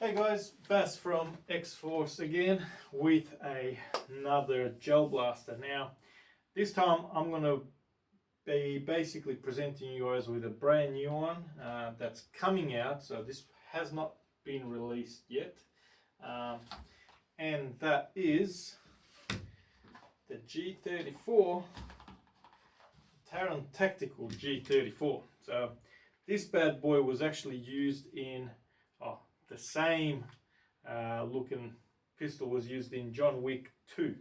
Hey guys, Bass from X-Force again with another gel blaster. Now, this time I'm going to be basically presenting you guys with a brand new one that's coming out. So this has not been released yet, and that is the G34 Taran Tactical G34. So this bad boy was actually used in the same looking pistol was used in John Wick 2.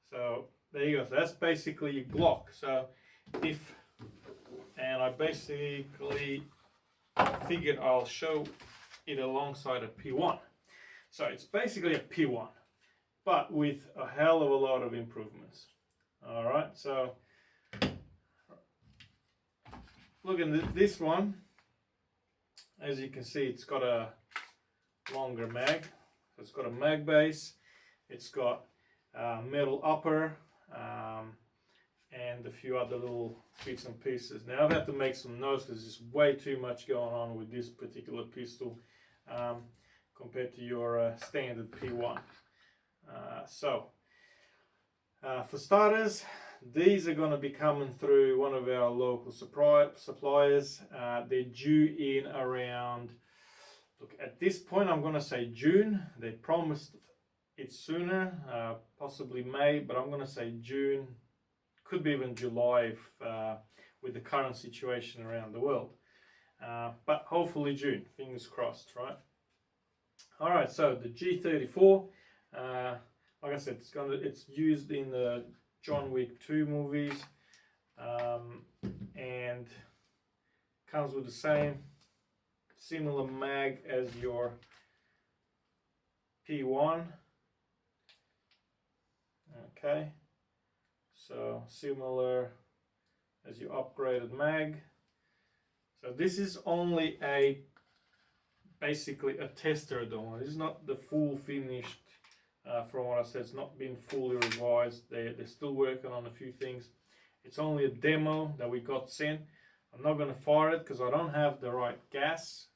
So there you go. So that's basically a Glock. So I basically figured I'll show it alongside a P1. So it's basically a P1, but with a hell of a lot of improvements. All right. So look at this one. As you can see, it's got a longer mag. So it's got a mag base, it's got a metal upper, and a few other little bits and pieces. Now I've had to make some notes because there's way too much going on with this particular pistol compared to your standard P1. For starters, these are going to be coming through one of our local suppliers. They're due in around, look, at this point I'm going to say June. They promised it sooner, possibly May, but I'm going to say June. Could be even July if, with the current situation around the world. But hopefully June, fingers crossed, right? Alright, so the G34, like I said, it's used in the John Wick 2 movies, and comes with the same similar mag as your P1. Okay, so similar as your upgraded mag. So this is only basically a tester demo. This is not the full finished. From what I said, it's not been fully revised. They're still working on a few things. It's only a demo that we got sent. I'm not going to fire it because I don't have the right gas.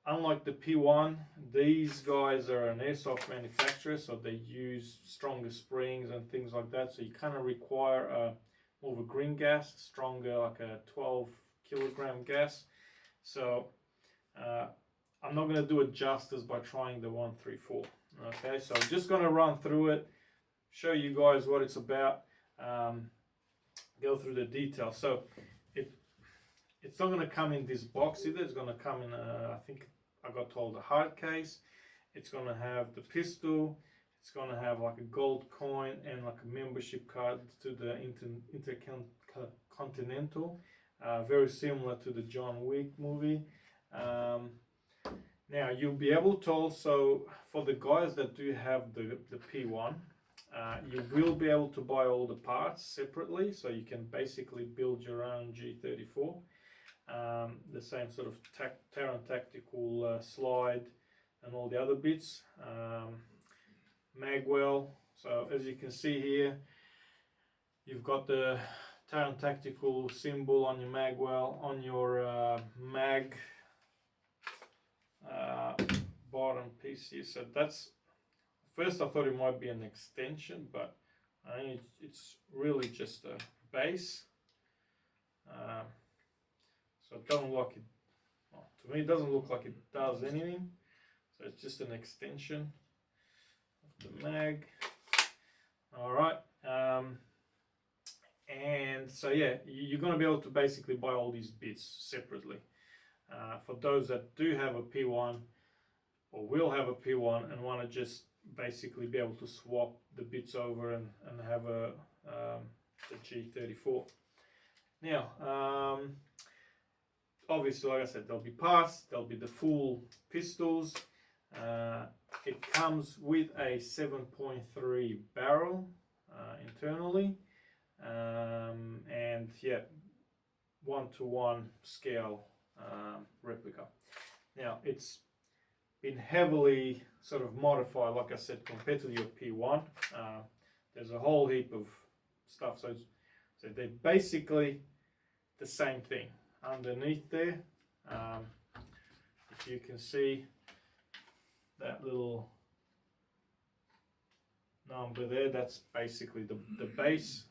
Unlike the P1, these guys are an airsoft manufacturer, so they use stronger springs and things like that. So you kind of require more of a green gas, stronger, like a 12 kilogram gas. So I'm not going to do it justice by trying the 134. Okay, so I'm just going to run through it, show you guys what it's about, go through the details. So it's not going to come in this box either. It's going to come in, I think I got told, a hard case. It's going to have the pistol. It's going to have like a gold coin and like a membership card to the Intercontinental, very similar to the John Wick movie. Now you'll be able to also, for the guys that do have the P1, you will be able to buy all the parts separately, so you can basically build your own G34. The same sort of Taran Tactical slide and all the other bits. Magwell, so as you can see here, you've got the Taran Tactical symbol on your magwell, on your mag bottom piece here. So that's, first I thought it might be an extension, but I think it's really just a base. So it doesn't look it, well, to me it doesn't look like it does anything. So it's just an extension of the mag. Alright, and so yeah, you're going to be able to basically buy all these bits separately. For those that do have a P1 or will have a P1 and want to just basically be able to swap the bits over and have the G34. Now, obviously, like I said, there'll be parts, there'll be the full pistols. It comes with a 7.3 barrel internally, and yeah, 1:1 scale replica. Now it's been heavily sort of modified, like I said, compared to your P1. There's a whole heap of stuff, so they're basically the same thing underneath there. you can see that little number there, that's basically the base.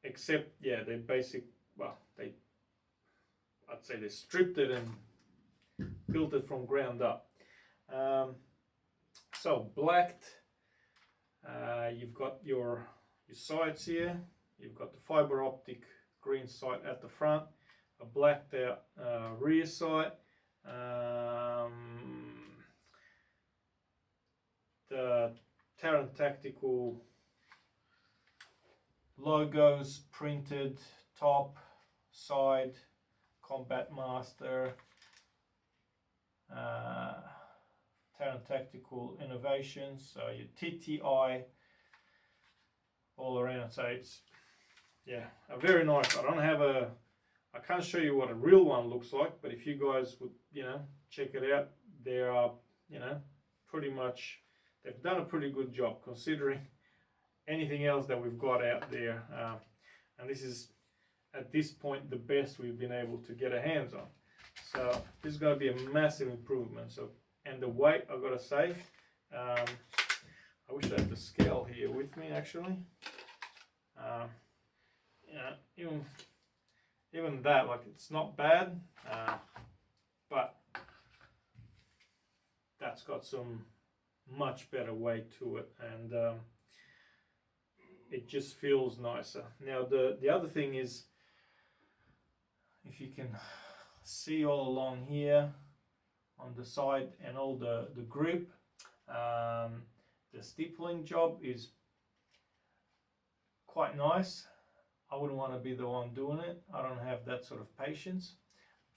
Except, yeah, they I'd say they stripped it and built it from ground up. So blacked, you've got your sights here. You've got the fiber optic green sight at the front, a blacked out rear sight. The Taran Tactical logos printed top, side, Combat Master, Taran Tactical Innovations, so your TTI all around. So it's, yeah, a very nice. I can't show you what a real one looks like, but if you guys would, you know, check it out, there are, you know, pretty much, they've done a pretty good job considering anything else that we've got out there, and this is at this point the best we've been able to get our hands on. So this is going to be a massive improvement. So, and the weight, I've got to say, I wish I had the scale here with me actually. You know, even that, like, it's not bad, but that's got some much better weight to it, and it just feels nicer. Now the other thing is, if you can see all along here on the side and all the grip, the stippling job is quite nice. I wouldn't want to be the one doing it. I don't have that sort of patience.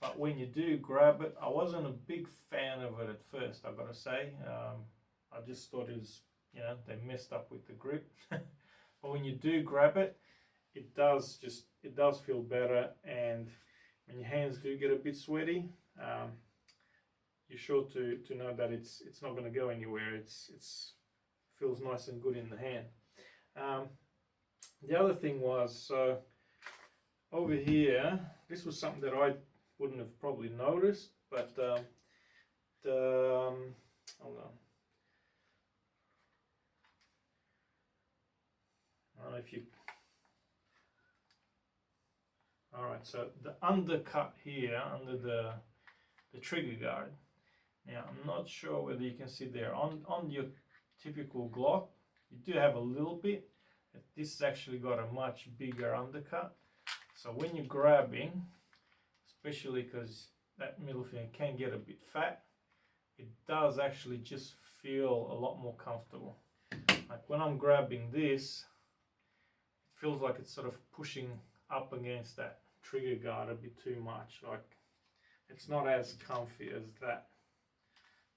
But when you do grab it, I wasn't a big fan of it at first, I've got to say. I just thought it was, you know, they messed up with the grip. But when you do grab it, it does feel better, and when your hands do get a bit sweaty, you're sure to know that it's not going to go anywhere. It's feels nice and good in the hand. The other thing was, so over here, this was something that I wouldn't have probably noticed, but hold on. I don't know if you. All right, so the undercut here under the trigger guard. Now I'm not sure whether you can see there on your typical Glock, you do have a little bit. This has actually got a much bigger undercut. So when you're grabbing, especially because that middle finger can get a bit fat, it does actually just feel a lot more comfortable. Like when I'm grabbing this, it feels like it's sort of pushing up against that trigger guard a bit too much. Like it's not as comfy as that.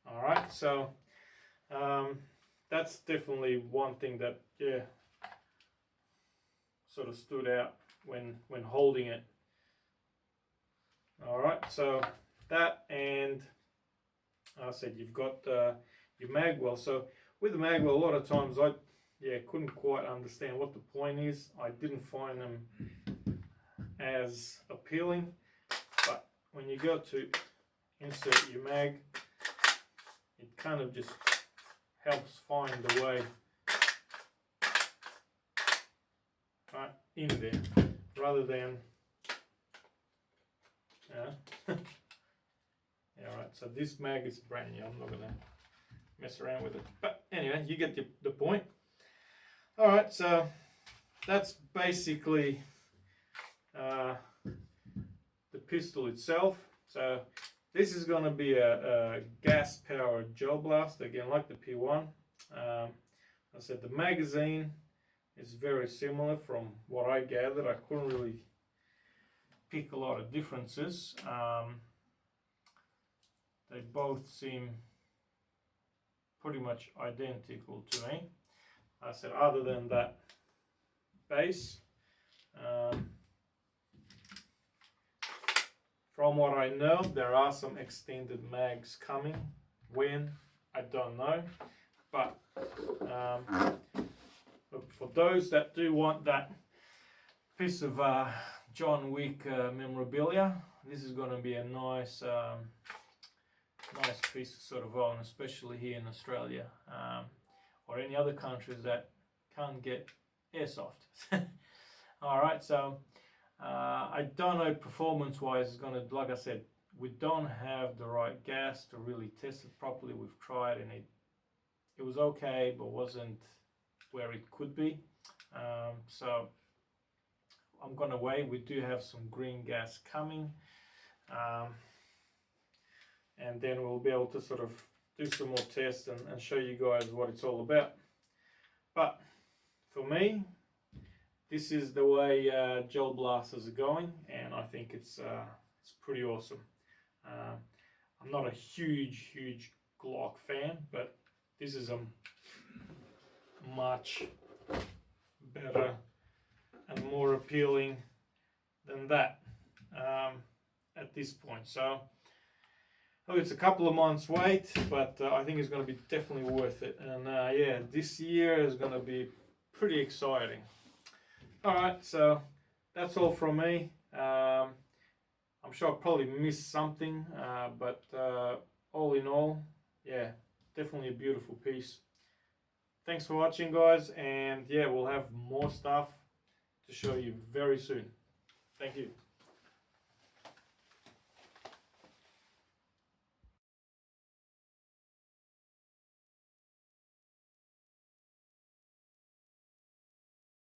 All right, so that's definitely one thing that, yeah, sort of stood out when holding it. All right, so that, and I said you've got your magwell. So with the magwell, a lot of times I couldn't quite understand what the point is. I didn't find them as appealing, but when you go to insert your mag, it kind of just helps find the way right in there, rather than yeah, right. So this mag is brand new. I'm not gonna mess around with it, but anyway, you get the point. All right, so that's basically the pistol itself. So this is going to be a gas-powered gel blast, again like the P1. I said the magazine is very similar from what I gathered. I couldn't really pick a lot of differences. They both seem pretty much identical to me. I said other than that base. From what I know, there are some extended mags coming. When, I don't know. But look, for those that do want that piece of John Wick memorabilia. This is going to be a nice nice piece to sort of own, especially here in Australia or any other countries that can't get airsoft. Alright, so I don't know performance wise it's going to, like I said, we don't have the right gas to really test it properly. We've tried and it was okay, but wasn't where it could be. So I'm gonna wait. We do have some green gas coming, and then we'll be able to sort of do some more tests and show you guys what it's all about. But for me, this is the way gel blasters are going, and I think it's pretty awesome. I'm not a huge Glock fan, but this is a much better and more appealing than that at this point. So look, it's a couple of months wait, but I think it's going to be definitely worth it. And yeah, this year is going to be pretty exciting. Alright, so that's all from me. I'm sure I probably missed something, but all in all, yeah, definitely a beautiful piece. Thanks for watching, guys, and yeah, we'll have more stuff to show you very soon. Thank you.